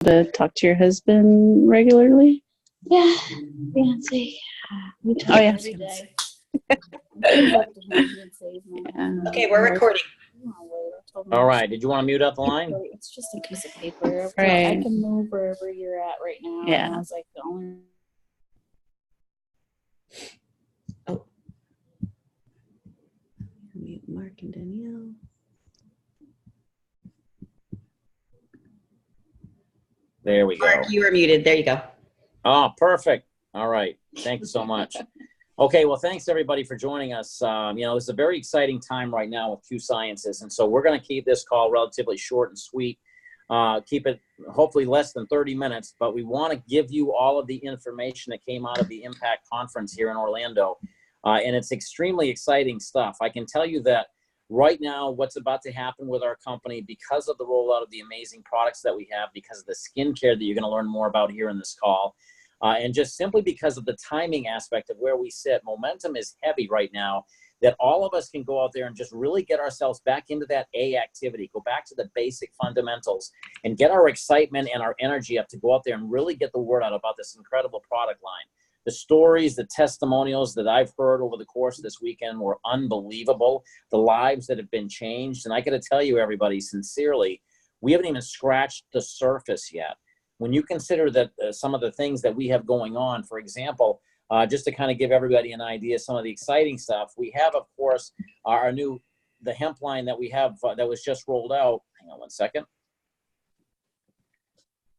to talk to your husband regularly? Yeah, Fancy. We talk Oh, yeah. every day. Yeah. Okay, we're recording. All right. Did you want to mute out the line? It's just a piece of paper. Right. I can move wherever you're at right now. Yeah. And I was like, the only. Oh. Mute Mark and Danielle. There we go. Mark, you were muted. There you go. Oh, perfect. All right. Thank you so much. Okay. Well, thanks everybody for joining us. It's a very exciting time right now with Q Sciences. And so we're going to keep this call relatively short and sweet. Keep it hopefully less than 30 minutes, but we want to give you all of the information that came out of the Impact Conference here in Orlando. And it's extremely exciting stuff. I can tell you that right now, what's about to happen with our company because of the rollout of the amazing products that we have, because of the skincare that you're going to learn more about here in this call, and just simply because of the timing aspect of where we sit, momentum is heavy right now, that all of us can go out there and just really get ourselves back into that A activity, go back to the basic fundamentals and get our excitement and our energy up to go out there and really get the word out about this incredible product line. The stories, the testimonials that I've heard over the course of this weekend were unbelievable. The lives that have been changed. And I got to tell you, everybody, sincerely, we haven't even scratched the surface yet. When you consider that some of the things that we have going on, for example, just to kind of give everybody an idea, some of the exciting stuff, we have, of course, the hemp line that we have that was just rolled out. Hang on one second.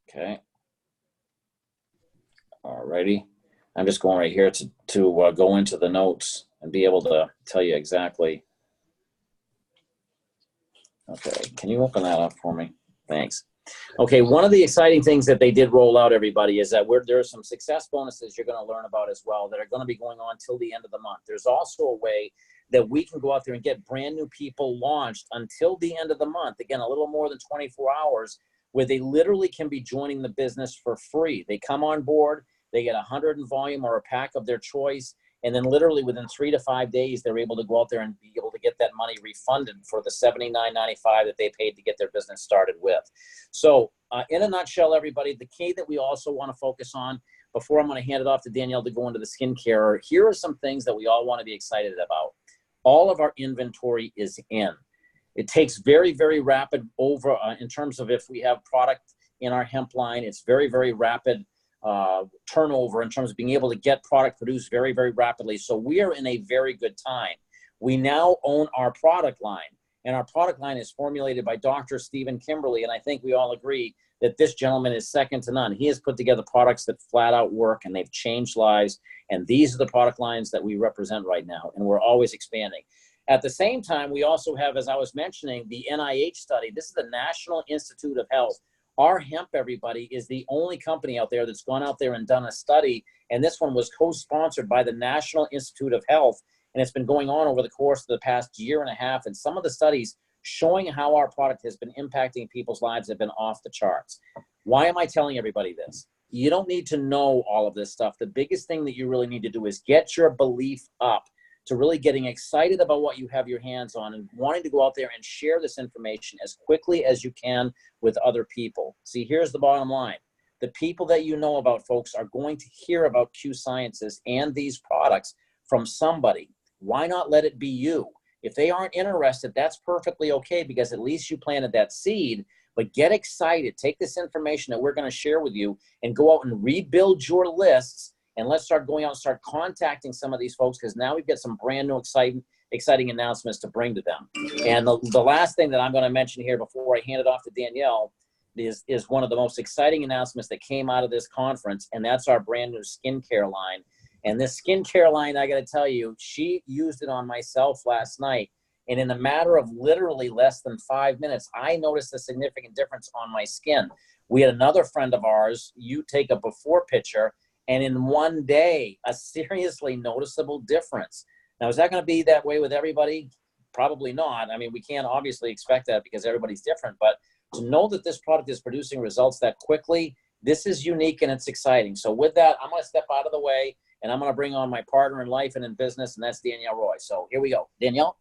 Okay. All righty. I'm just going right here to go into the notes and be able to tell you exactly. Okay, can you open that up for me? Thanks. Okay, one of the exciting things that they did roll out, everybody, is that there are some success bonuses you're going to learn about as well that are going to be going on till the end of the month. There's also a way that we can go out there and get brand new people launched until the end of the month. Again, a little more than 24 hours, where they literally can be joining the business for free. They come on board. They get 100 in volume or a pack of their choice. And then literally within 3 to 5 days, they're able to go out there and be able to get that money refunded for the $79.95 that they paid to get their business started with. So in a nutshell, everybody, the key that we also want to focus on before I'm going to hand it off to Danielle to go into the skincare, here are some things that we all want to be excited about. All of our inventory is in. It takes very, very rapid over in terms of if we have product in our hemp line, it's very, very rapid turnover in terms of being able to get product produced very, very rapidly. So we are in a very good time. We now own our product line, and our product line is formulated by Dr. Stephen Kimberly. And I think we all agree that this gentleman is second to none. He has put together products that flat out work, and they've changed lives. And these are the product lines that we represent right now, and we're always expanding. At the same time, we also have, as I was mentioning, the NIH study. This is the National Institute of Health. Our hemp, everybody, is the only company out there that's gone out there and done a study. And this one was co-sponsored by the National Institute of Health. And it's been going on over the course of the past year and a half. And some of the studies showing how our product has been impacting people's lives have been off the charts. Why am I telling everybody this? You don't need to know all of this stuff. The biggest thing that you really need to do is get your belief up to really getting excited about what you have your hands on and wanting to go out there and share this information as quickly as you can with other people. See, here's the bottom line. The people that you know about, folks, are going to hear about Q Sciences and these products from somebody. Why not let it be you? If they aren't interested, that's perfectly okay, because at least you planted that seed. But get excited. Take this information that we're going to share with you and go out and rebuild your lists. And let's start going out and start contacting some of these folks, because now we've got some brand new exciting announcements to bring to them. And the last thing that I'm going to mention here before I hand it off to Danielle is one of the most exciting announcements that came out of this conference, and that's our brand new skincare line. And this skincare line, I got to tell you, she used it on myself last night. And in a matter of literally less than 5 minutes, I noticed a significant difference on my skin. We had another friend of ours, you take a before picture, and in one day, a seriously noticeable difference. Now, is that going to be that way with everybody? Probably not. I mean, we can't obviously expect that because everybody's different. But to know that this product is producing results that quickly, this is unique and it's exciting. So with that, I'm going to step out of the way, and I'm going to bring on my partner in life and in business, and that's Danielle Roy. So here we go. Danielle?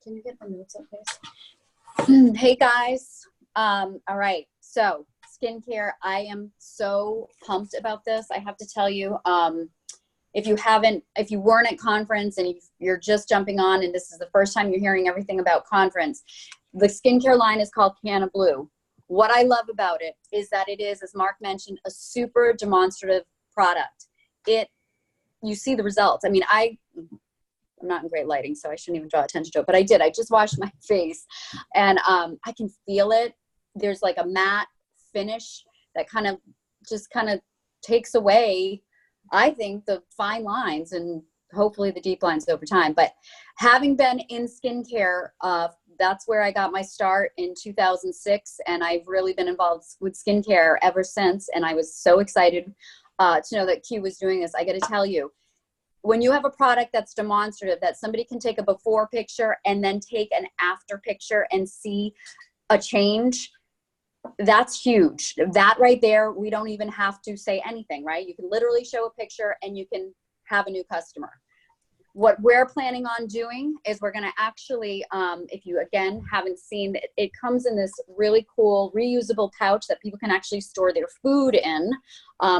Can you get the notes up, please? Hey, guys. All right. So skincare. I am so pumped about this. I have to tell you, if you weren't at conference and you're just jumping on and this is the first time you're hearing everything about conference, the skincare line is called Canna Blue. What I love about it is that it is, as Mark mentioned, a super demonstrative product. You see the results. I mean, I'm not in great lighting, so I shouldn't even draw attention to it, but I did. I just washed my face and I can feel it. There's like a matte finish that kind of takes away, I think, the fine lines and hopefully the deep lines over time. But having been in skincare, that's where I got my start in 2006. And I've really been involved with skincare ever since. And I was so excited to know that Q was doing this. I got to tell you, when you have a product that's demonstrative, that somebody can take a before picture and then take an after picture and see a change, that's huge. That right there, we don't even have to say anything, right? You can literally show a picture and you can have a new customer. What we're planning on doing is we're going to actually, if you, again, haven't seen, it comes in this really cool reusable pouch that people can actually store their food in,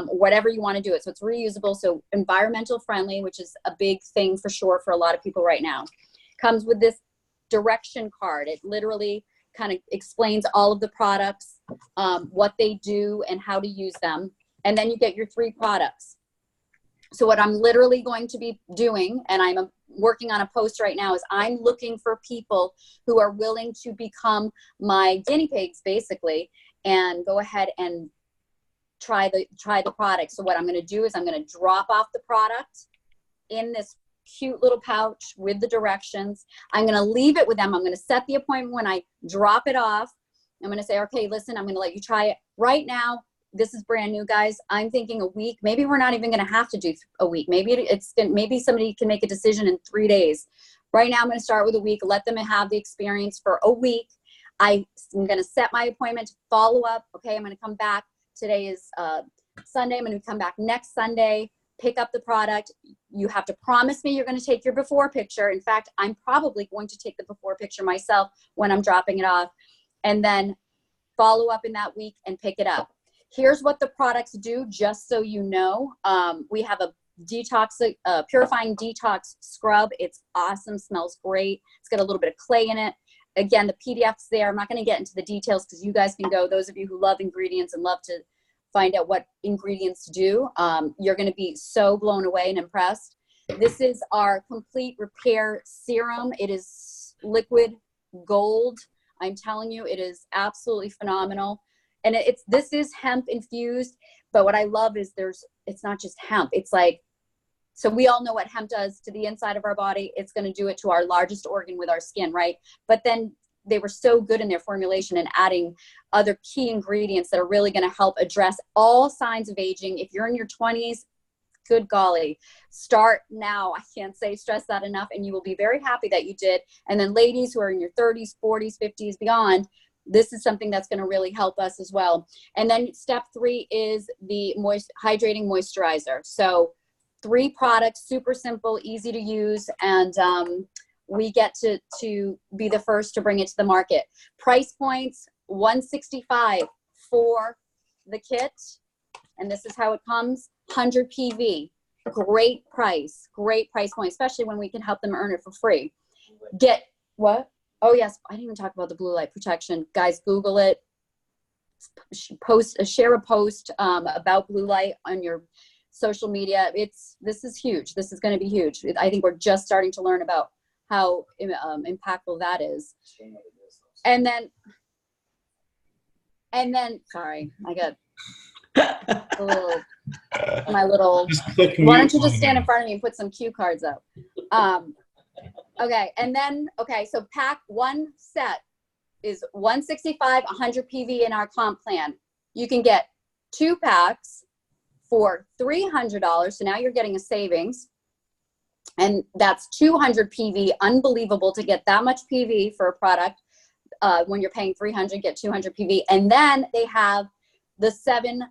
whatever you want to do it. So it's reusable, so environmental friendly, which is a big thing for sure for a lot of people right now. Comes with this direction card. It literally kind of explains all of the products, what they do and how to use them. And then you get your 3 products. So what I'm literally going to be doing, and I'm working on a post right now, is I'm looking for people who are willing to become my guinea pigs, basically, and go ahead and try the product. So what I'm going to do is I'm going to drop off the product in this cute little pouch with the directions. I'm going to leave it with them. I'm going to set the appointment when I drop it off. I'm going to say, okay, listen, I'm going to let you try it right now. This is brand new, guys. I'm thinking a week. Maybe we're not even going to have to do a week. Maybe maybe somebody can make a decision in 3 days. Right now, I'm going to start with a week. Let them have the experience for a week. I'm going to set my appointment to follow up. Okay, I'm going to come back. Today is Sunday. I'm going to come back next Sunday, pick up the product. You have to promise me you're going to take your before picture. In fact, I'm probably going to take the before picture myself when I'm dropping it off, and then follow up in that week and pick it up. Here's what the products do, just so you know. We have a purifying detox scrub. It's awesome, smells great. It's got a little bit of clay in it. Again, the PDF's there. I'm not going to get into the details because you guys can go. Those of you who love ingredients and love to find out what ingredients do, you're going to be so blown away and impressed. This is our complete repair serum. It is liquid gold. I'm telling you, it is absolutely phenomenal. And this is hemp infused, but what I love is it's not just hemp. It's like, so we all know what hemp does to the inside of our body. It's going to do it to our largest organ with our skin, right? But then they were so good in their formulation and adding other key ingredients that are really going to help address all signs of aging. If you're in your 20s, good golly, start now. I can't stress that enough. And you will be very happy that you did. And then ladies who are in your 30s, 40s, 50s, beyond, this is something that's going to really help us as well. And then step 3 is the hydrating moisturizer. So 3 products, super simple, easy to use, and we get to be the first to bring it to the market. Price points, $165 for the kit, and this is how it comes, 100 PV. Great price point, especially when we can help them earn it for free. Get what? Oh yes, I didn't even talk about the blue light protection. Guys, Google it. Share a post about blue light on your social media. This is huge. This is going to be huge. I think we're just starting to learn about how impactful that is. And then, sorry, I got my little. Why don't you just stand in front of me and put some cue cards up? Okay, and then, so pack 1 set is $165, 100 PV in our comp plan. You can get 2 packs for $300, so now you're getting a savings. And that's 200 PV, unbelievable to get that much PV for a product. When you're paying $300, get 200 PV. And then they have the 7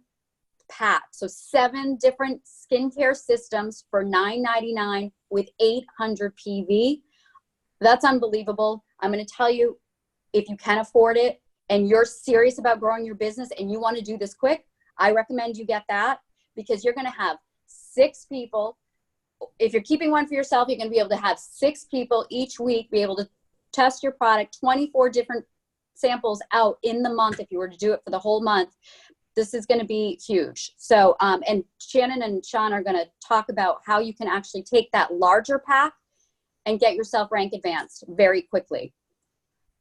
pack, so 7 different skincare systems for $9.99 with 800 PV. That's unbelievable. I'm going to tell you, if you can afford it and you're serious about growing your business and you want to do this quick, I recommend you get that, because you're going to have 6 people. If you're keeping one for yourself, you're going to be able to have 6 people each week be able to test your product, 24 different samples out in the month if you were to do it for the whole month. This is going to be huge. So, and Shannon and Sean are going to talk about how you can actually take that larger pack and get yourself rank advanced very quickly.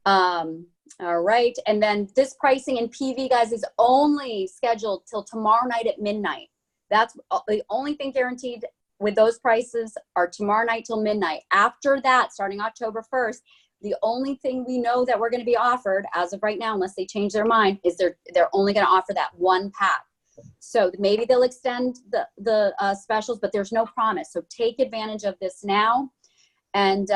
All right. And then this pricing in PV, guys, is only scheduled till tomorrow night at midnight. That's the only thing guaranteed with those prices are tomorrow night till midnight. After that, starting October 1st, the only thing we know that we're going to be offered as of right now, unless they change their mind, is they're only going to offer that 1 pack. So maybe they'll extend the specials, but there's no promise. So take advantage of this now. And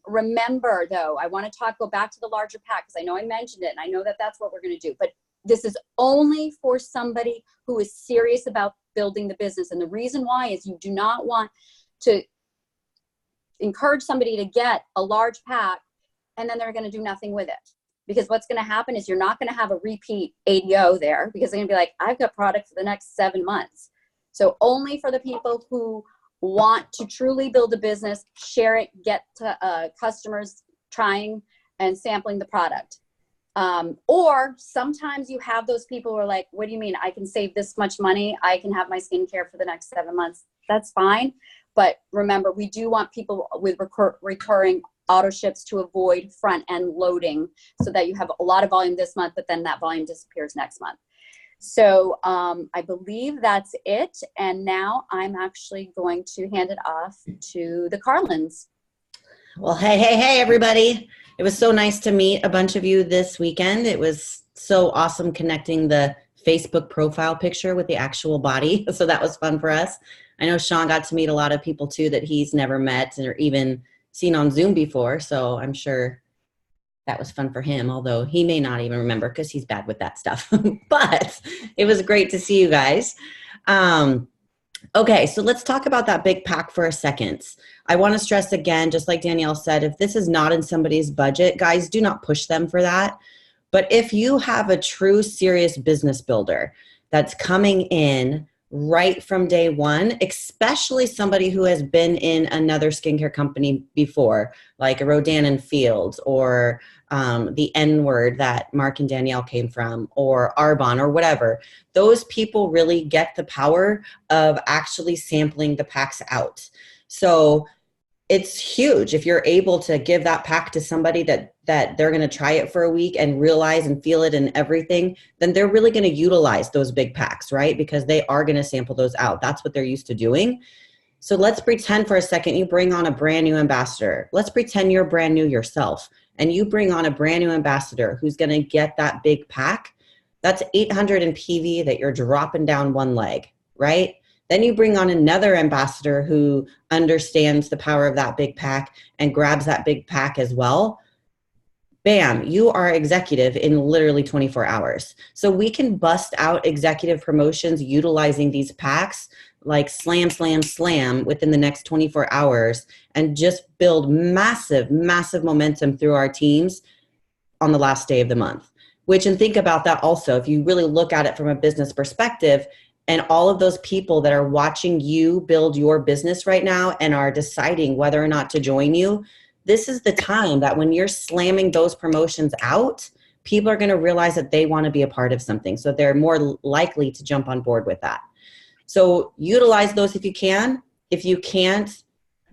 remember, though, I want to go back to the larger pack, because I know I mentioned it, and I know that that's what we're going to do. But this is only for somebody who is serious about building the business. And the reason why is you do not want to encourage somebody to get a large pack and then they're going to do nothing with it. Because what's going to happen is you're not going to have a repeat ADO there, because they're going to be like, I've got product for the next 7 months. So only for the people who want to truly build a business, share it, get to, customers trying and sampling the product. Or sometimes you have those people who are like, what do you mean? I can save this much money. I can have my skincare for the next 7 months. That's fine. But remember, we do want people with recurring auto ships to avoid front end loading, so that you have a lot of volume this month, but then that volume disappears next month. So I believe that's it. And now I'm actually going to hand it off to the Carlins. Well, hey, everybody. It was so nice to meet a bunch of you this weekend. It was so awesome connecting the Facebook profile picture with the actual body. So that was fun for us. I know Sean got to meet a lot of people too that he's never met or even seen on Zoom before. So I'm sure that was fun for him, although he may not even remember because he's bad with that stuff. But it was great to see you guys. Okay, so let's talk about that big pack for a second. I want to stress again, just like Danielle said, if this is not in somebody's budget, guys, do not push them for that. But if you have a true serious business builder that's coming in right from day one, especially somebody who has been in another skincare company before, like a Rodan and Fields, or the N word that Mark and Danielle came from, or Arbonne, or whatever. Those people really get the power of actually sampling the packs out. So it's huge if you're able to give that pack to somebody that they're going to try it for a week and realize and feel it and everything, then they're really going to utilize those big packs, right? Because they are going to sample those out. That's what they're used to doing. So let's pretend for a second you bring on a brand new ambassador. Let's pretend you're brand new yourself and you bring on a brand new ambassador who's going to get that big pack. That's 800 in PV that you're dropping down one leg, right? Then you bring on another ambassador who understands the power of that big pack and grabs that big pack as well. Bam, you are executive in literally 24 hours. So we can bust out executive promotions utilizing these packs like slam, slam, slam within the next 24 hours and just build massive, massive momentum through our teams on the last day of the month. Which, and think about that also, if you really look at it from a business perspective, and all of those people that are watching you build your business right now and are deciding whether or not to join you, this is the time that when you're slamming those promotions out, people are going to realize that they want to be a part of something. So they're more likely to jump on board with that. So utilize those if you can. If you can't,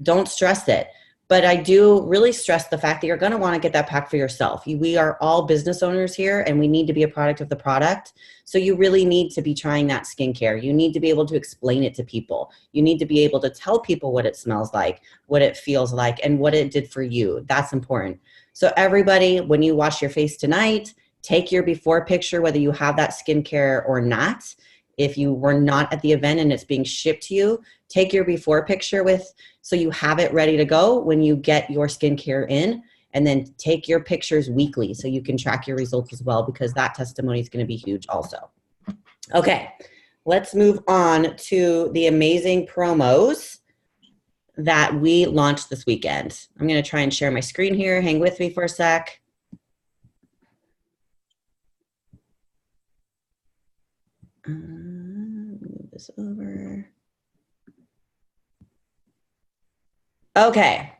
don't stress it. But I do really stress the fact that you're going to want to get that pack for yourself. We are all business owners here and we need to be a product of the product. So you really need to be trying that skincare. You need to be able to explain it to people. You need to be able to tell people what it smells like, what it feels like, and what it did for you. That's important. So everybody, when you wash your face tonight, take your before picture, whether you have that skincare or not. If you were not at the event and it's being shipped to you, take your before picture so you have it ready to go when you get your skincare in, and then take your pictures weekly so you can track your results as well, because that testimony is going to be huge also. Okay, let's move on to the amazing promos that we launched this weekend. I'm going to try and share my screen here. Hang with me for a sec. Move this over. Okay.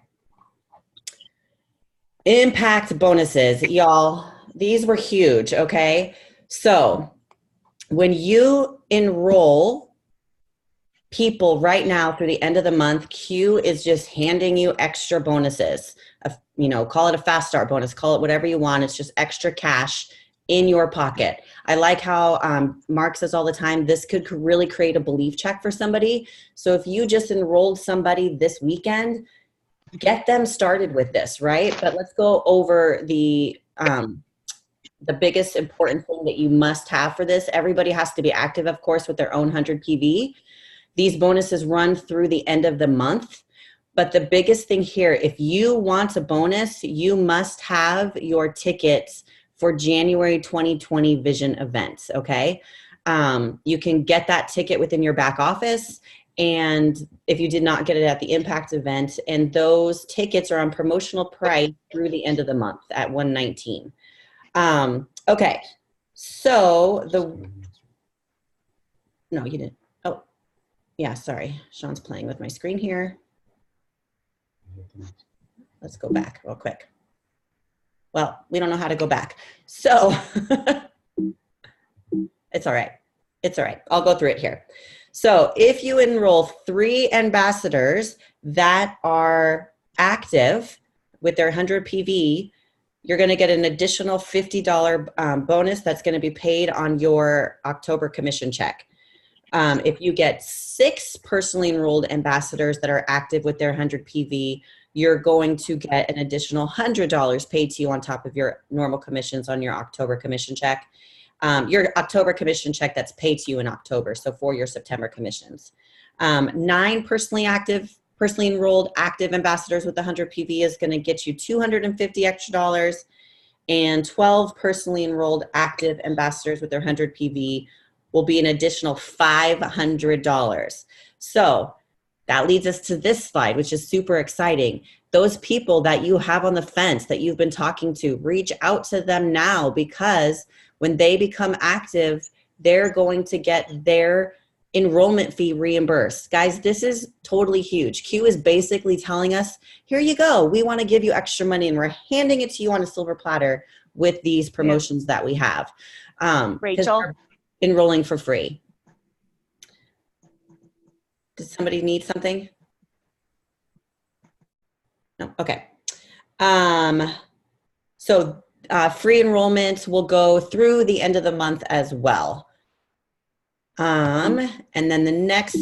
Impact bonuses, y'all. These were huge, okay? So when you enroll people right now through the end of the month, Q is just handing you extra bonuses. Call it a fast start bonus, call it whatever you want. It's just extra cash in your pocket. I like how Mark says all the time, this could really create a belief check for somebody. So if you just enrolled somebody this weekend, get them started with this, right? But let's go over the biggest important thing that you must have for this. Everybody has to be active, of course, with their own 100 PV. These bonuses run through the end of the month. But the biggest thing here, if you want a bonus, you must have your tickets for January 2020 Vision events, okay? You can get that ticket within your back office. And if you did not get it at the Impact event, and those tickets are on promotional price through the end of the month at $119. Okay, so no, you didn't. Oh, yeah, sorry. Sean's playing with my screen here. Let's go back real quick. Well, we don't know how to go back. So it's all right. It's all right. I'll go through it here. So if you enroll 3 ambassadors that are active with their 100 PV, you're going to get an additional $50 bonus that's going to be paid on your October commission check. If you get 6 personally enrolled ambassadors that are active with their 100 PV, you're going to get an additional $100 paid to you on top of your normal commissions on your October commission check. Your October commission check that's paid to you in October, so for your September commissions. 9 personally enrolled active ambassadors with 100 PV is going to get you $250 extra, and 12 personally enrolled active ambassadors with their 100 PV will be an additional $500. So that leads us to this slide, which is super exciting. Those people that you have on the fence that you've been talking to, reach out to them now, because when they become active, they're going to get their enrollment fee reimbursed. Guys, this is totally huge. Q is basically telling us, here you go. We want to give you extra money, and we're handing it to you on a silver platter with these promotions that we have. Rachel? Enrolling for free. Does somebody need something? No, okay. So free enrollment will go through the end of the month as well. And then the next,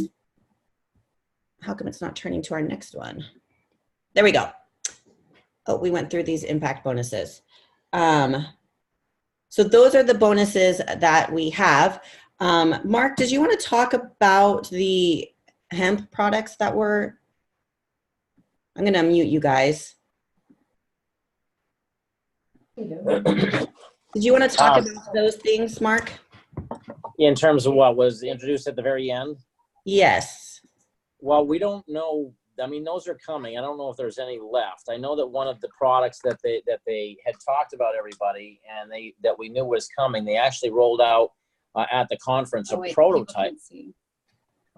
how come it's not turning to our next one? There we go. Oh, we went through these impact bonuses. So those are the bonuses that we have. Mark, did you want to talk about the hemp products that were, I'm going to unmute you guys. Did you want to talk about those things, Mark? In terms of what was introduced at the very end? Yes. Well, we don't know. I mean, those are coming. I don't know if there's any left. I know that one of the products that they had talked about, everybody, and that we knew was coming, they actually rolled out at the conference a prototype.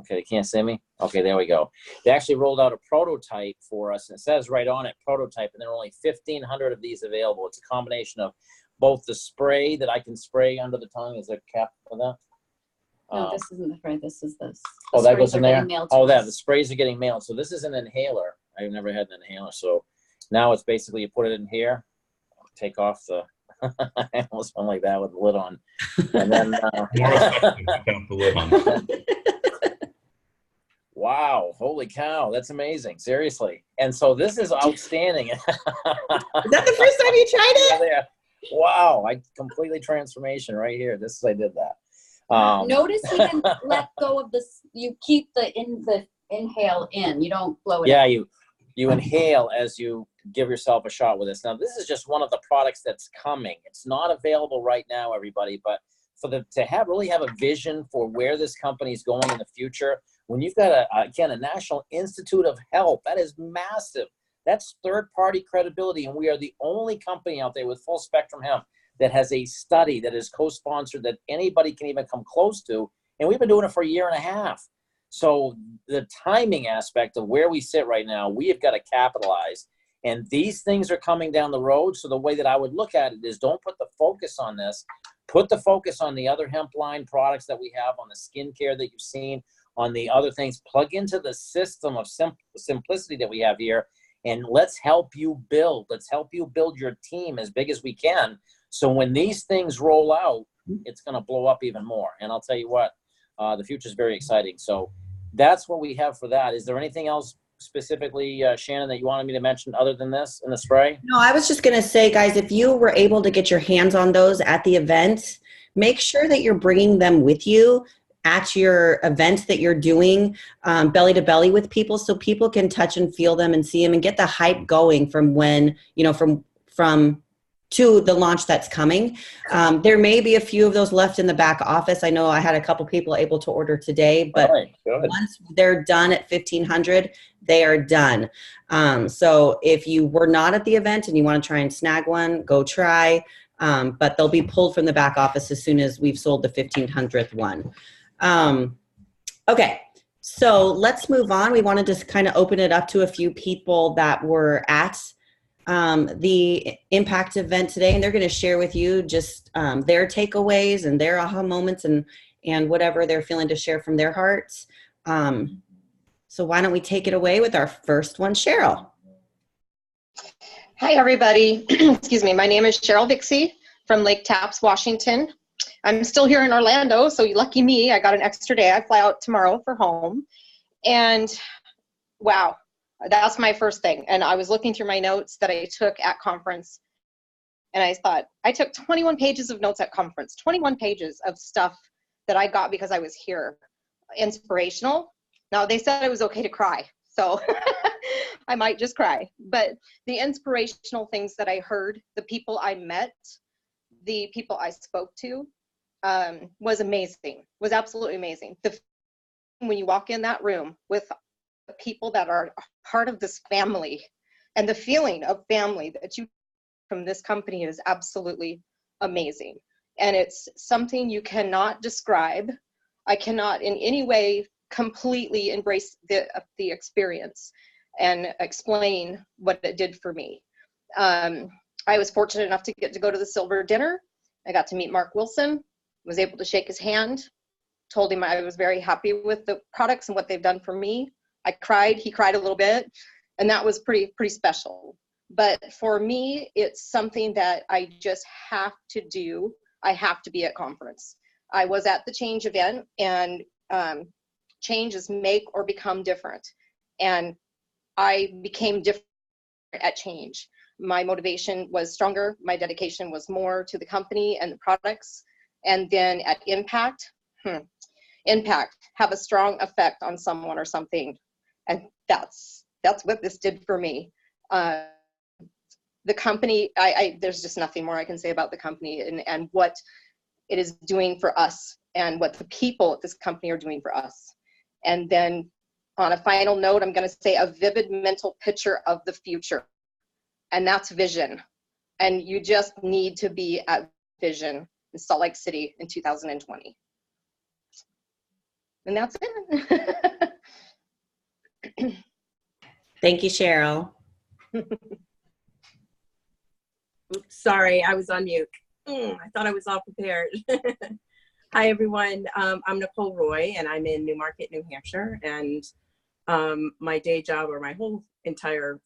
Okay, they can't see me? Okay, there we go. They actually rolled out a prototype for us, and it says right on it, prototype, and there are only 1,500 of these available. It's a combination of both the spray that I can spray under the tongue. Is there a cap for that? No, this isn't the spray. This is this. Oh, that goes in there? Oh, that. the sprays are getting mailed. So this is an inhaler. I've never had an inhaler. So now it's basically you put it in here, take off the, I almost went like that with the lid on. And then, More effective without the lid on. wow, holy cow, that's amazing. Seriously. And so this is outstanding. Is that the first time you tried it? Wow, completely transformation right here. I did that. Notice he didn't let go of this. You keep the inhale in. You don't blow it. Yeah, out. you inhale as you give yourself a shot with this. Now, this is just one of the products that's coming. It's not available right now, everybody, but to really have a vision for where this company is going in the future, when you've got a National Institute of Health, that is massive. That's third-party credibility, and we are the only company out there with full spectrum hemp that has a study that is co-sponsored that anybody can even come close to And we've been doing it for a year and a half. So the timing aspect of where we sit right now, we have got to capitalize. And these things are coming down the road. So the way that I would look at it is, don't put the focus on this. Put the focus on the other hemp line products that we have, on the skincare that you've seen, on the other things. Plug into the system of simplicity that we have here. And let's help you build. Let's help you build your team as big as we can. So when these things roll out, it's going to blow up even more. And I'll tell you what, the future is very exciting. So that's what we have for that. Is there anything else specifically, Shannon, that you wanted me to mention other than this in the spray? No, I was just going to say, guys, if you were able to get your hands on those at the event, make sure that you're bringing them with you at your events that you're doing belly to belly with people, so people can touch and feel them and see them and get the hype going from when, from to the launch that's coming. There may be a few of those left in the back office. I know I had a couple people able to order today, but once they're done at 1,500, they are done. So if you were not at the event and you want to try and snag one, go try. But they'll be pulled from the back office as soon as we've sold the 1,500th one. Okay, so let's move on. We want to just kind of open it up to a few people that were at the Impact event today, and they're going to share with you just their takeaways and their aha moments and whatever they're feeling to share from their hearts. So why don't we take it away with our first one, Cheryl. Hi, everybody. Excuse me. My name is Cheryl Vixie from Lake Tapps, Washington. I'm still here in Orlando, so lucky me. I got an extra day. I fly out tomorrow for home. And wow, that's my first thing. And I was looking through my notes that I took at conference, and I thought, I took 21 pages of notes at conference, 21 pages of stuff that I got because I was here. Inspirational. Now, they said it was okay to cry, so I might just cry. But the inspirational things that I heard, the people I met, the people I spoke to, was amazing, was absolutely amazing. When you walk in that room with the people that are part of this family, and the feeling of family that you from this company is absolutely amazing. And it's something you cannot describe. I cannot in any way completely embrace the experience and explain what it did for me. I was fortunate enough to get to go to the silver dinner. I got to meet Mark Wilson, was able to shake his hand, told him I was very happy with the products and what they've done for me. I cried, he cried a little bit, and that was pretty special. But for me, it's something that I just have to do. I have to be at conference. I was at the Change event, and change is make or become different. And I became different at Change. My motivation was stronger. My dedication was more to the company and the products. And then at Impact, Impact, have a strong effect on someone or something. And that's what this did for me. The company, there's just nothing more I can say about the company and what it is doing for us and what the people at this company are doing for us. And then on a final note, I'm going to say a vivid mental picture of the future. And that's vision. And you just need to be at Vision in Salt Lake City in 2020. And that's it. Thank you, Cheryl. Oops, sorry, I was on mute. I thought I was all prepared. Hi, everyone. I'm Nicole Roy, and I'm in Newmarket, New Hampshire. And my day job, or my whole entire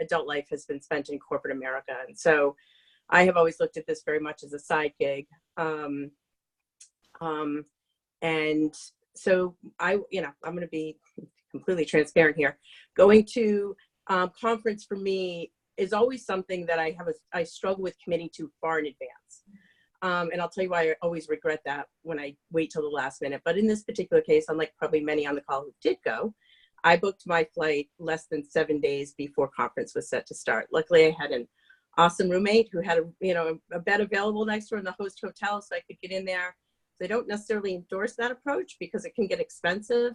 adult life, has been spent in corporate America. And so I have always looked at this very much as a side gig. And so I'm going to be completely transparent here. Going to conference for me is always something that I struggle with committing to far in advance. And I'll tell you why I always regret that when I wait till the last minute. But in this particular case, unlike probably many on the call who did go, I booked my flight less than 7 days before conference was set to start. Luckily, I had an awesome roommate who had a bed available next to her in the host hotel, so I could get in there. So I don't necessarily endorse that approach because it can get expensive.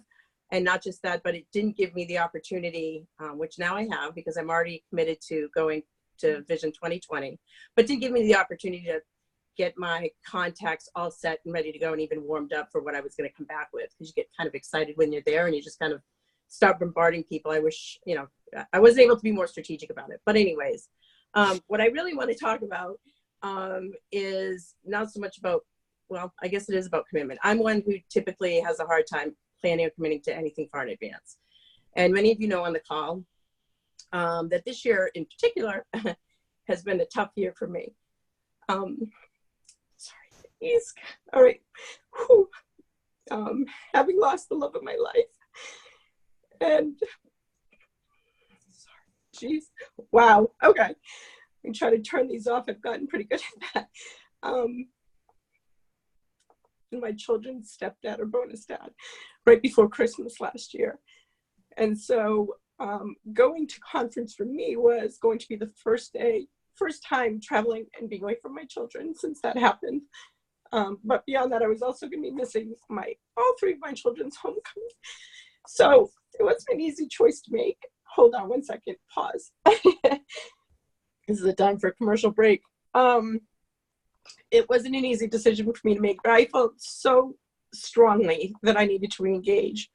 And not just that, but it didn't give me the opportunity, which now I have because I'm already committed to going to Vision 2020, but didn't give me the opportunity get my contacts all set and ready to go and even warmed up for what I was going to come back with, because you get kind of excited when you're there and you just kind of start bombarding people. I wish, you know, I was able to be more strategic about it. But anyways, what I really want to talk about is not so much about, well, I guess it is about commitment. I'm one who typically has a hard time planning or committing to anything far in advance. And many of you know on the call that this year in particular has been a tough year for me. Sorry, geez. All right. Whew. Having lost the love of my life. And sorry, geez. Wow. Okay. I'm trying to turn these off. I've gotten pretty good at that. And my children's stepdad or bonus dad right before Christmas last year. And so going to conference for me was going to be the first time traveling and being away from my children since that happened. But beyond that, I was also going to be missing all three of my children's homecoming. So it wasn't an easy choice to make. Hold on one second, pause. This is the time for a commercial break. It wasn't an easy decision for me to make, but I felt so strongly that I needed to re-engage.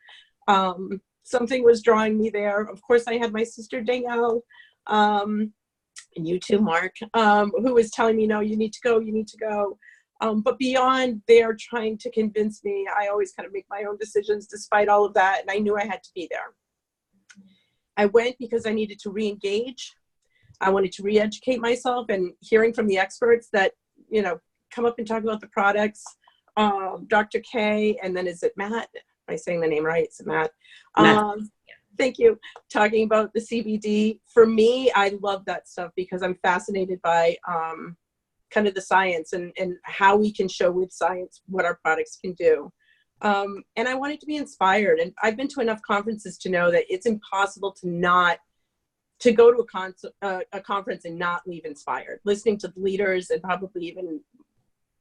Something was drawing me there. Of course, I had my sister Danielle, and you too, Mark, who was telling me, no, you need to go, you need to go. But beyond their trying to convince me, I always kind of make my own decisions despite all of that, and I knew I had to be there. I went because I needed to re-engage. I wanted to re-educate myself, and hearing from the experts that, you know, come up and talk about the products, Dr. K, and then is it Matt? Am I saying the name right? Is it Matt? Thank you. Talking about the CBD. For me, I love that stuff because I'm fascinated by kind of the science and how we can show with science what our products can do. And I wanted to be inspired. And I've been to enough conferences to know that it's impossible to go to a conference and not leave inspired. Listening to the leaders, and probably even,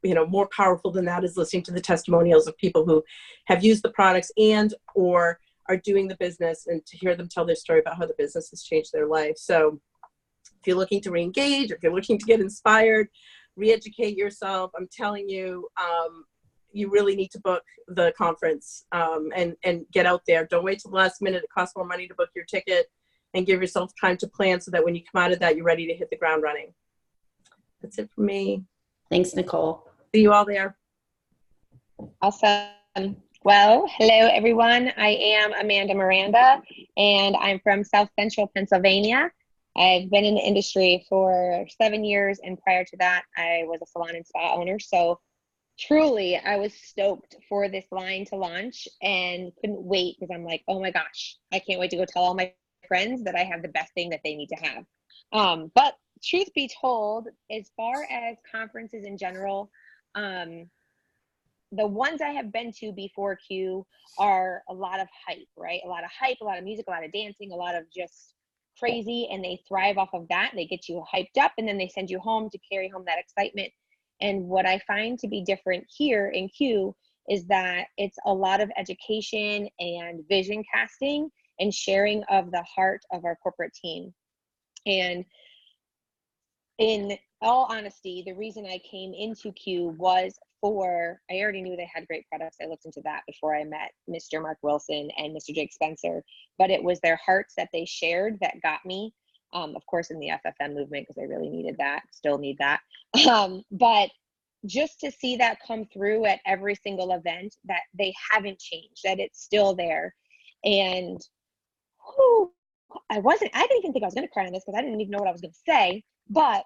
you know, more powerful than that is listening to the testimonials of people who have used the products and or are doing the business, and to hear them tell their story about how the business has changed their life. So if you're looking to re-engage, if you're looking to get inspired, re-educate yourself, I'm telling you, you really need to book the conference and get out there. Don't wait till the last minute. It costs more money to book your ticket, and give yourself time to plan so that when you come out of that, you're ready to hit the ground running. That's it for me. Thanks, Nicole. See you all there. Awesome. Well, hello, everyone. I am Amanda Miranda, and I'm from South Central Pennsylvania. I've been in the industry for 7 years, and prior to that, I was a salon and spa owner. So truly, I was stoked for this line to launch and couldn't wait, because I'm like, oh my gosh, I can't wait to go tell all my friends that I have the best thing that they need to have. But truth be told, as far as conferences in general, the ones I have been to before Q are a lot of hype, right? A lot of hype, a lot of music, a lot of dancing, a lot of just crazy, and they thrive off of that. They get you hyped up, and then they send you home to carry home that excitement. And what I find to be different here in Q is that it's a lot of education and vision casting and sharing of the heart of our corporate team. And in all honesty, the reason I came into Q was I already knew they had great products. I looked into that before I met Mr. Mark Wilson and Mr. Jake Spencer, but it was their hearts that they shared that got me, of course, in the FFM movement, because I really needed that, still need that. But just to see that come through at every single event, that they haven't changed, that it's still there. And I didn't even think I was going to cry on this, because I didn't even know what I was going to say. But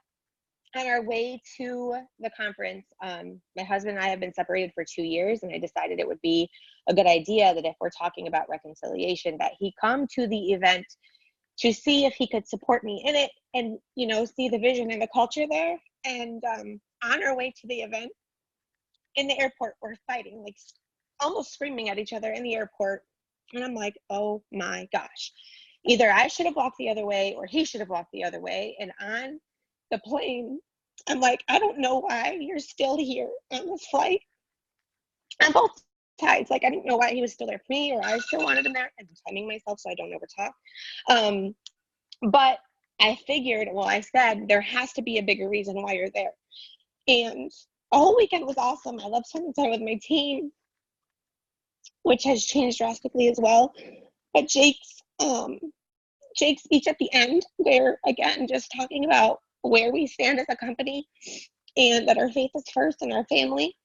on our way to the conference, my husband and I have been separated for 2 years, and I decided it would be a good idea that if we're talking about reconciliation, that he come to the event to see if he could support me in it, and, you know, see the vision and the culture there. And on our way to the event, in the airport, we're fighting, like almost screaming at each other in the airport. And I'm like, oh my gosh, either I should have walked the other way or he should have walked the other way. And on the plane, I'm like, I don't know why you're still here on this flight. On both sides, like, I didn't know why he was still there for me, or I still wanted him there. I'm timing myself so I don't overtalk. But I figured, well, I said there has to be a bigger reason why you're there. And whole weekend was awesome. I love spending time with my team, which has changed drastically as well. But Jake's speech at the end, where again, just talking about where we stand as a company and that our faith is first in our family.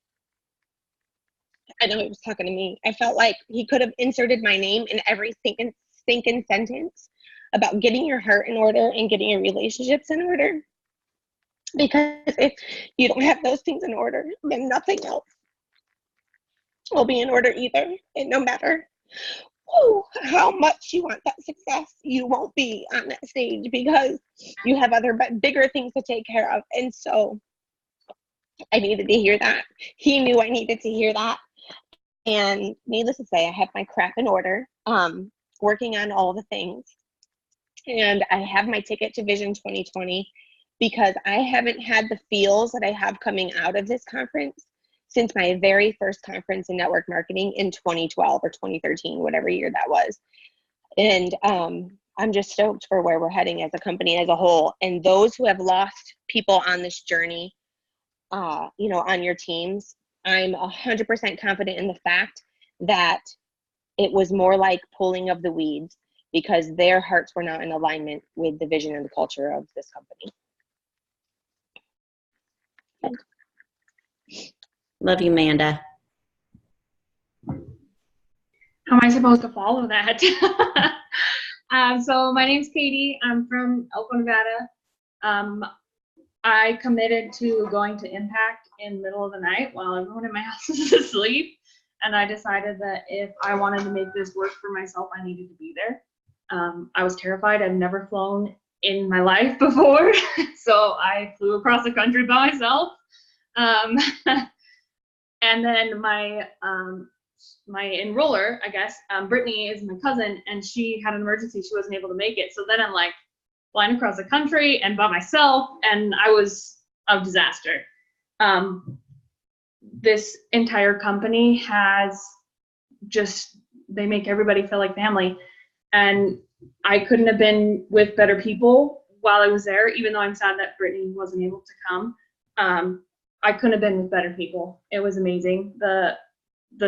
I know he was talking to me. I felt like he could have inserted my name in every stinking sentence about getting your heart in order and getting your relationships in order. Because if you don't have those things in order, then nothing else will be in order either. And no matter how much you want that success, you won't be on that stage because you have other bigger things to take care of. And so I needed to hear that. He knew I needed to hear that. And needless to say, I had my crap in order, working on all the things. And I have my ticket to Vision 2020 because I haven't had the feels that I have coming out of this conference since my very first conference in network marketing in 2012 or 2013, whatever year that was. And I'm just stoked for where we're heading as a company as a whole. And those who have lost people on this journey, on your teams, I'm 100% confident in the fact that it was more like pulling of the weeds because their hearts were not in alignment with the vision and the culture of this company. Love you, Amanda. How am I supposed to follow that? So my name's Katie. I'm from Elko, Nevada. I committed to going to Impact in the middle of the night while everyone in my house was asleep. And I decided that if I wanted to make this work for myself, I needed to be there. I was terrified. I've never flown in my life before. So I flew across the country by myself. And then my enroller, I guess, Brittany is my cousin, and she had an emergency. She wasn't able to make it. So then I'm like flying across the country and by myself, and I was a disaster. This entire company has they make everybody feel like family. And I couldn't have been with better people while I was there, even though I'm sad that Brittany wasn't able to come. I couldn't have been with better people. It was amazing. The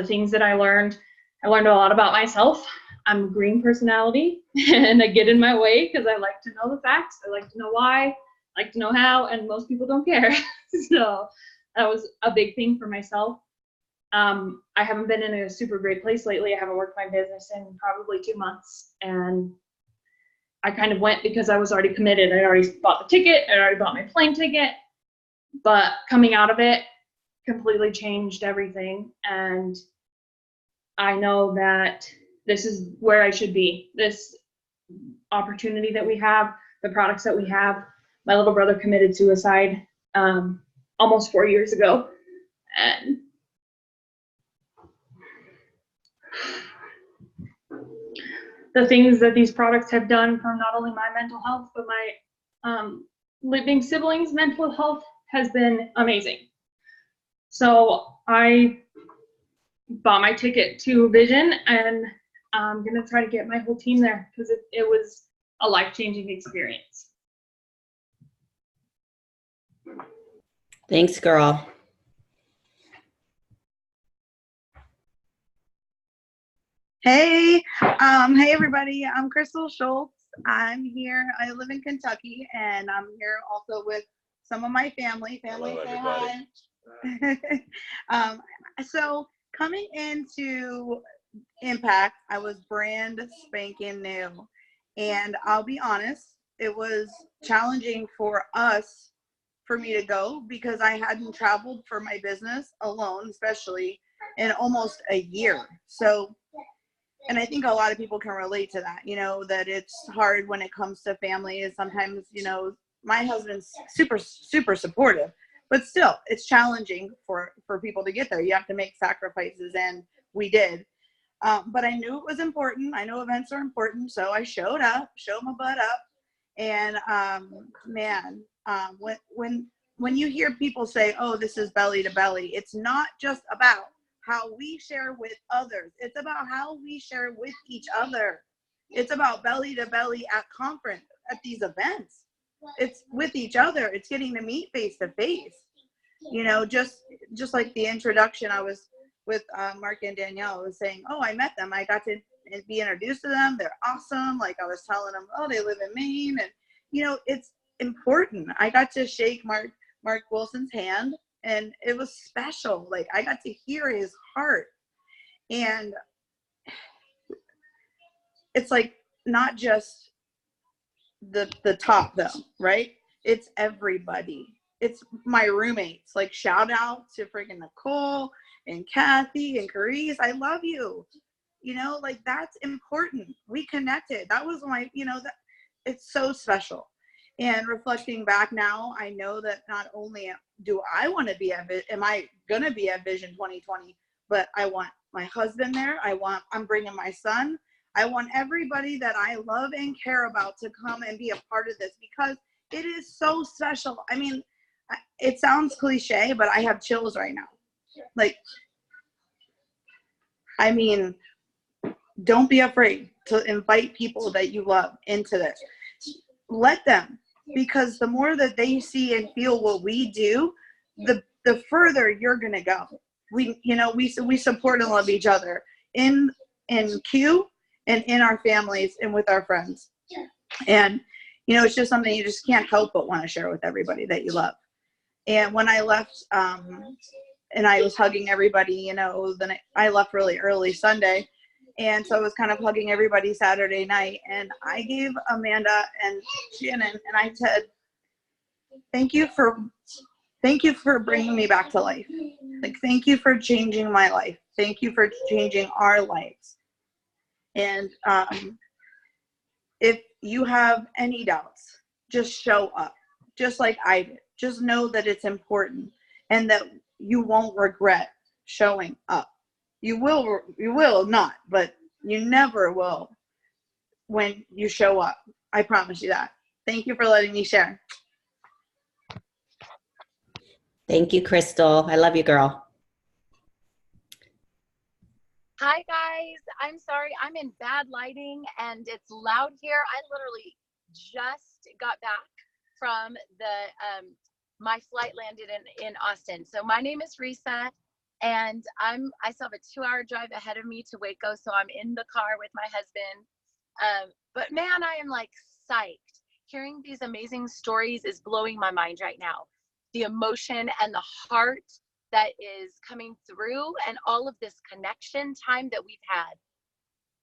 things that I learned a lot about myself. I'm a green personality and I get in my way because I like to know the facts. I like to know why, I like to know how, and most people don't care. So that was a big thing for myself. I haven't been in a super great place lately. I haven't worked my business in probably 2 months, and I kind of went because I was already committed. I already bought the ticket. I already bought my plane ticket. But coming out of it completely changed everything. And I know that this is where I should be. This opportunity that we have, the products that we have. My little brother committed suicide almost 4 years ago. And the things that these products have done for not only my mental health, but my living siblings' mental health has been amazing. So I bought my ticket to Vision, and I'm gonna try to get my whole team there because it was a life-changing experience. Thanks, girl. Hey, hey everybody, I'm Crystal Schultz. I'm here, I live in Kentucky, and I'm here also with some of my family. Family, hello, say hi. So coming into Impact, I was brand spanking new, and I'll be honest, it was challenging for me to go because I hadn't traveled for my business alone, especially in almost a year. So, and I think a lot of people can relate to that, that it's hard when it comes to family. And sometimes, my husband's super, super supportive, but still it's challenging for people to get there. You have to make sacrifices, and we did. But I knew it was important. I know events are important. So I showed my butt up. And when you hear people say, oh, this is belly to belly, it's not just about how we share with others. It's about how we share with each other. It's about belly to belly at these events. It's with each other. It's getting to meet face to face. You know, just like the introduction, I was with Mark and Danielle. I was saying, oh, I met them. I got to be introduced to them. They're awesome. Like I was telling them, oh, they live in Maine, and you know, it's important. I got to shake Mark Wilson's hand, and it was special. Like I got to hear his heart, and it's like not just the top though, right? It's everybody. It's my roommates. Like shout out to freaking Nicole and Kathy and Carice. I love you. You know, like that's important. We connected. That was my, you know, that it's so special. And reflecting back now, I know that not only do I want to be am I going to be at Vision 2020, but I want my husband there. I'm bringing my son. I want everybody that I love and care about to come and be a part of this because it is so special. I mean, it sounds cliche, but I have chills right now. Like, I mean, don't be afraid to invite people that you love into this. Let them, because the more that they see and feel what we do, the further you're going to go. We support and love each other in Q and in our families and with our friends. And, you know, it's just something you just can't help but want to share with everybody that you love. And when I left, and I was hugging everybody, you know, then I left really early Sunday. And so I was kind of hugging everybody Saturday night. And I gave Amanda and Shannon, and I said, thank you for bringing me back to life. Like, thank you for changing my life. Thank you for changing our lives. And if you have any doubts, just show up, just like I did. Just know that it's important and that you won't regret showing up. You will not, but you never will when you show up. I promise you that. Thank you for letting me share. Thank you, Crystal. I love you, girl. Hi guys, I'm sorry, I'm in bad lighting and it's loud here. I literally just got back from my flight landed in Austin. So my name is Risa, and I still have a 2-hour drive ahead of me to Waco. So I'm in the car with my husband. But man, I am like psyched. Hearing these amazing stories is blowing my mind right now. The emotion and the heart that is coming through and all of this connection time that we've had.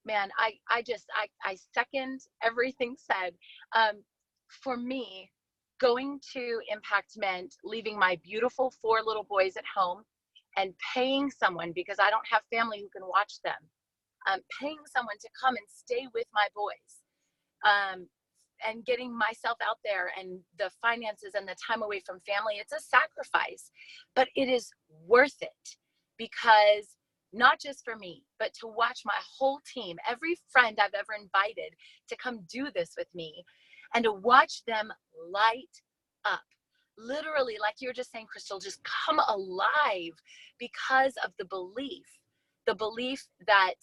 Man, I second everything said. For me, going to Impact meant leaving my beautiful 4 little boys at home and paying someone, because I don't have family who can watch them, paying someone to come and stay with my boys, and getting myself out there and the finances and the time away from family. It's a sacrifice, but it is worth it, because not just for me, but to watch my whole team, every friend I've ever invited to come do this with me, and to watch them light up. Literally, like you were just saying, Crystal, just come alive because of the belief that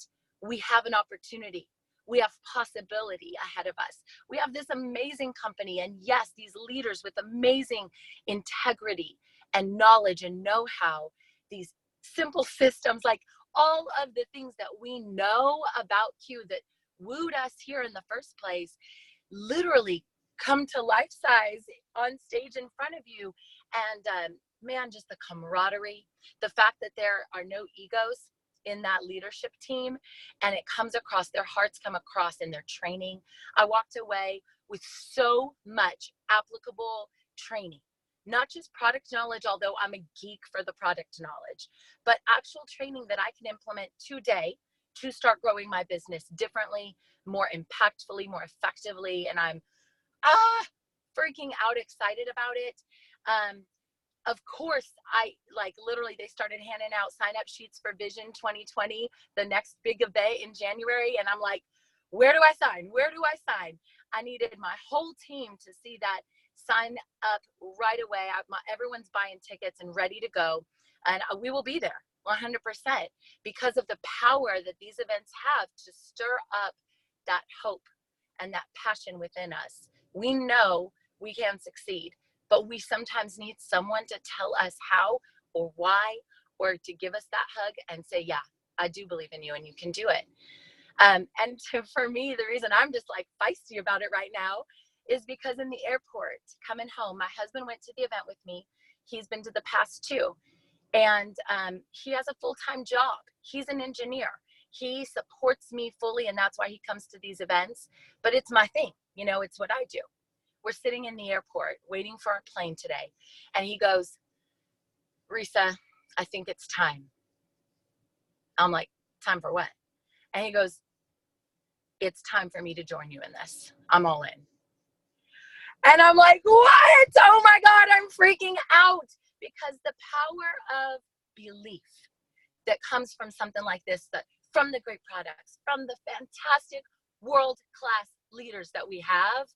we have an opportunity. We have possibility ahead of us. We have this amazing company, and yes, these leaders with amazing integrity and knowledge and know-how, these simple systems, like all of the things that we know about Q that wooed us here in the first place, literally come to life size on stage in front of you. And man, just the camaraderie, the fact that there are no egos in that leadership team, and it comes across, their hearts come across in their training. I walked away with so much applicable training, not just product knowledge, although I'm a geek for the product knowledge, but actual training that I can implement today to start growing my business differently, more impactfully, more effectively. And I'm freaking out excited about it. Of course, literally they started handing out sign-up sheets for Vision 2020, the next big event in January. And I'm like, where do I sign? Where do I sign? I needed my whole team to see that sign up right away. Everyone's buying tickets and ready to go. And we will be there 100% because of the power that these events have to stir up that hope and that passion within us. We know we can succeed, but we sometimes need someone to tell us how or why, or to give us that hug and say, yeah, I do believe in you and you can do it. For me, the reason I'm just like feisty about it right now is because in the airport coming home, my husband went to the event with me. He's been to the past two, and he has a full-time job. He's an engineer. He supports me fully, and that's why he comes to these events. But it's my thing, you know, it's what I do. We're sitting in the airport waiting for our plane today, and he goes, Risa, I think it's time. I'm like, time for what? And he goes, it's time for me to join you in this. I'm all in. And I'm like, what? Oh my God, I'm freaking out, because the power of belief that comes from something like this, that from the great products, from the fantastic world-class leaders that we have,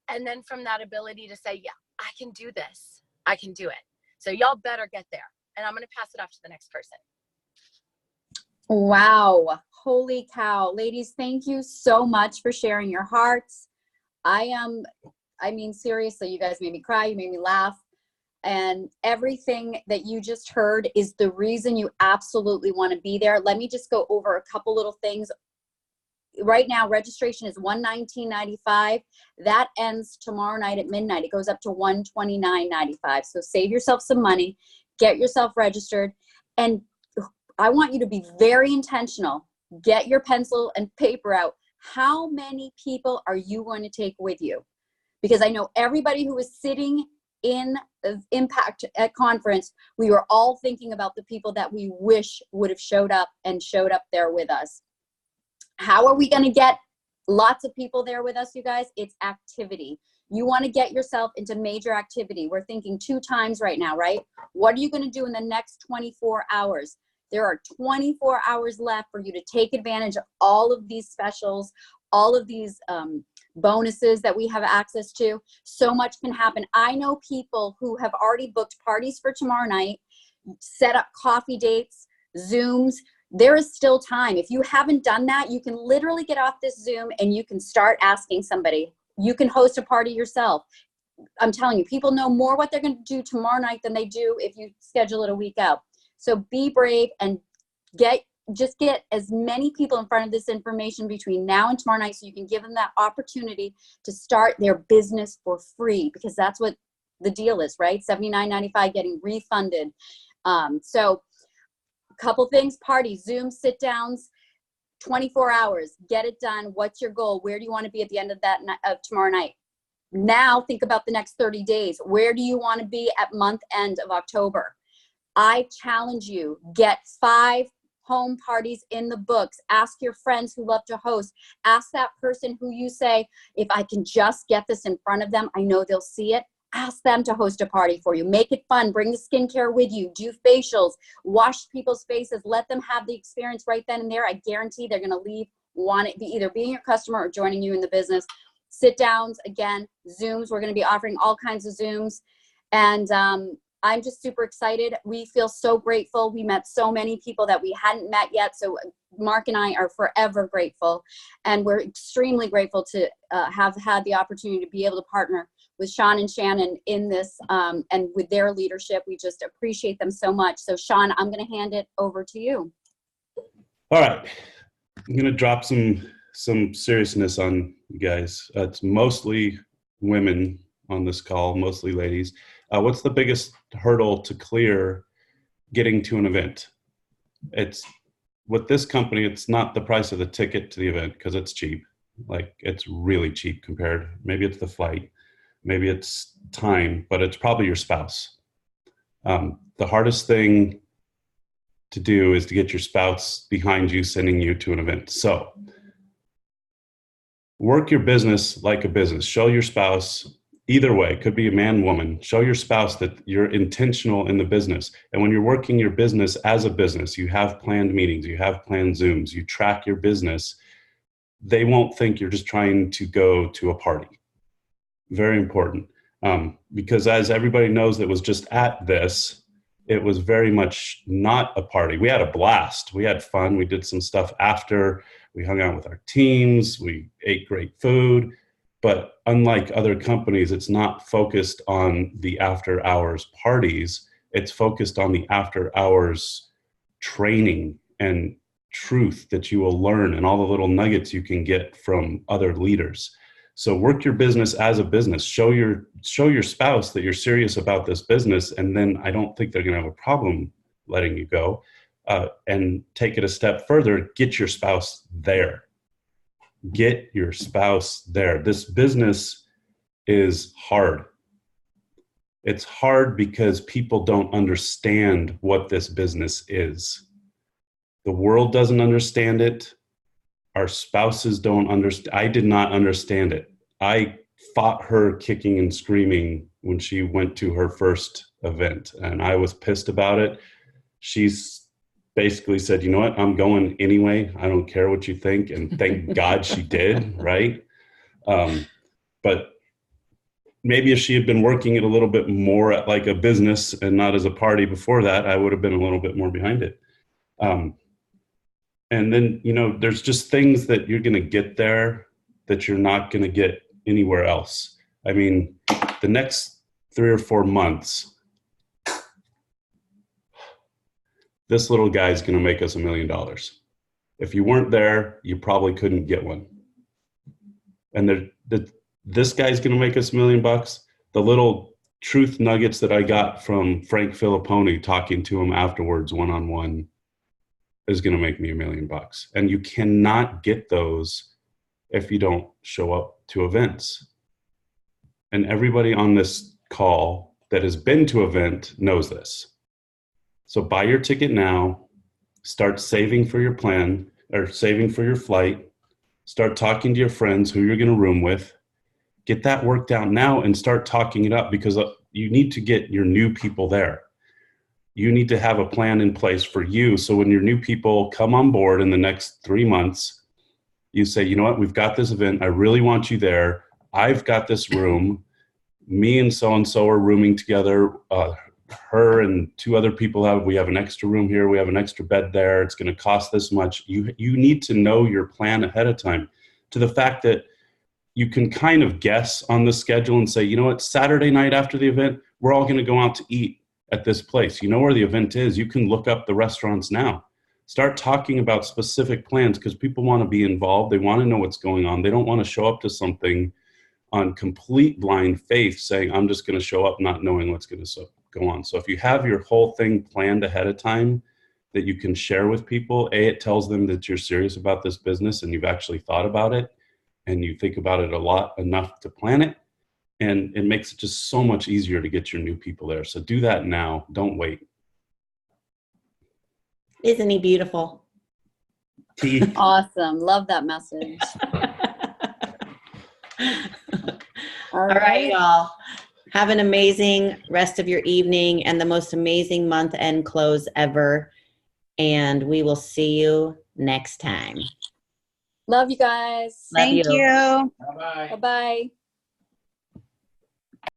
and then from that ability to say, yeah, I can do this. I can do it. So y'all better get there. And I'm going to pass it off to the next person. Wow. Holy cow. Ladies, thank you so much for sharing your hearts. I mean, seriously, you guys made me cry. You made me laugh. And everything that you just heard is the reason you absolutely want to be there. Let me just go over a couple little things. Right now, registration is $119.95. That ends tomorrow night at midnight. It goes up to $129.95. So save yourself some money, get yourself registered, and I want you to be very intentional. Get your pencil and paper out. How many people are you going to take with you? Because I know everybody who is sitting in Impact at conference, we were all thinking about the people that we wish would have showed up there with us. How are we going to get lots of people there with us, you guys? It's activity. You want to get yourself into major activity. We're thinking 2 times right now, right? What are you going to do in the next 24 hours? There are 24 hours left for you to take advantage of all of these specials, all of these bonuses that we have access to. So much can happen. I know people who have already booked parties for tomorrow night, set up coffee dates, Zooms. There is still time. If you haven't done that, you can literally get off this Zoom and you can start asking somebody. You can host a party yourself. I'm telling you, people know more what they're going to do tomorrow night than they do if you schedule it a week out. So be brave and just get as many people in front of this information between now and tomorrow night, so you can give them that opportunity to start their business for free, because that's what the deal is, right? $79.95 getting refunded. So a couple things: parties, Zoom sit downs, 24 hours, get it done. What's your goal? Where do you want to be at the end of that of tomorrow night? Now think about the next 30 days. Where do you want to be at month end of October? I challenge you, get 5 home parties in the books. Ask your friends who love to host. Ask that person who you say, if I can just get this in front of them, I know they'll see it. Ask them to host a party for you. Make it fun. Bring the skincare with you. Do facials. Wash people's faces. Let them have the experience right then and there. I guarantee they're going to leave, want it, be either being your customer or joining you in the business. Sit downs, again, Zooms. We're going to be offering all kinds of Zooms. And I'm just super excited. We feel so grateful. We met so many people that we hadn't met yet. So Mark and I are forever grateful. And we're extremely grateful to have had the opportunity to be able to partner with Sean and Shannon in this and with their leadership. We just appreciate them so much. So Sean, I'm going to hand it over to you. All right. I'm going to drop some seriousness on you guys. It's mostly women on this call, mostly ladies. What's the biggest hurdle to clear getting to an event? It's with this company, it's not the price of the ticket to the event, because it's cheap. Like, it's really cheap compared. Maybe it's the flight, maybe it's time, but it's probably your spouse. The hardest thing to do is to get your spouse behind you, sending you to an event. So work your business like a business. Show your spouse. Either way, it could be a man, woman. Show your spouse that you're intentional in the business. And when you're working your business as a business, you have planned meetings, you have planned Zooms, you track your business. They won't think you're just trying to go to a party. Very important. Because as everybody knows that was just at this, it was very much not a party. We had a blast. We had fun. We did some stuff after. We hung out with our teams. We ate great food. But unlike other companies, it's not focused on the after hours parties. It's focused on the after hours training and truth that you will learn and all the little nuggets you can get from other leaders. So work your business as a business. Show your spouse that you're serious about this business, and then I don't think they're going to have a problem letting you go. And take it a step further, get your spouse there. Get your spouse there. This business is hard. It's hard because people don't understand what this business is. The world doesn't understand it. Our spouses don't understand. I did not understand it. I fought her kicking and screaming when she went to her first event, and I was pissed about it. She's basically said, you know what, I'm going anyway. I don't care what you think. And thank God she did, right? But maybe if she had been working it a little bit more at like a business and not as a party before that, I would have been a little bit more behind it. And then, you know, there's just things that you're going to get there that you're not going to get anywhere else. I mean, the next 3 or 4 months, this little guy is going to make us $1 million. If you weren't there, you probably couldn't get one. And this guy's going to make us $1 million. The little truth nuggets that I got from Frank Filipponi talking to him afterwards, one-on-one, is going to make me $1 million. And you cannot get those if you don't show up to events. And everybody on this call that has been to an event knows this. So buy your ticket now, start saving for your plan or saving for your flight, start talking to your friends who you're going to room with, get that worked out now and start talking it up, because you need to get your new people there. You need to have a plan in place for you. So when your new people come on board in the next 3 months, you say, you know what, we've got this event. I really want you there. I've got this room. Me and so-and-so are rooming together. Her and 2 other people we have an extra room here. We have an extra bed there. It's going to cost this much. You need to know your plan ahead of time, to the fact that you can kind of guess on the schedule and say, you know what, Saturday night after the event, we're all going to go out to eat at this place. You know where the event is. You can look up the restaurants now. Start talking about specific plans, because people want to be involved. They want to know what's going on. They don't want to show up to something on complete blind faith saying, I'm just going to show up not knowing what's going to go on. So if you have your whole thing planned ahead of time that you can share with people, it tells them that you're serious about this business and you've actually thought about it and you think about it a lot, enough to plan it. And it makes it just so much easier to get your new people there. So do that now. Don't wait. Isn't he beautiful? Awesome. Love that message. All right, y'all. Have an amazing rest of your evening and the most amazing month end close ever. And we will see you next time. Love you guys. Love Thank you. Bye-bye. Bye-bye.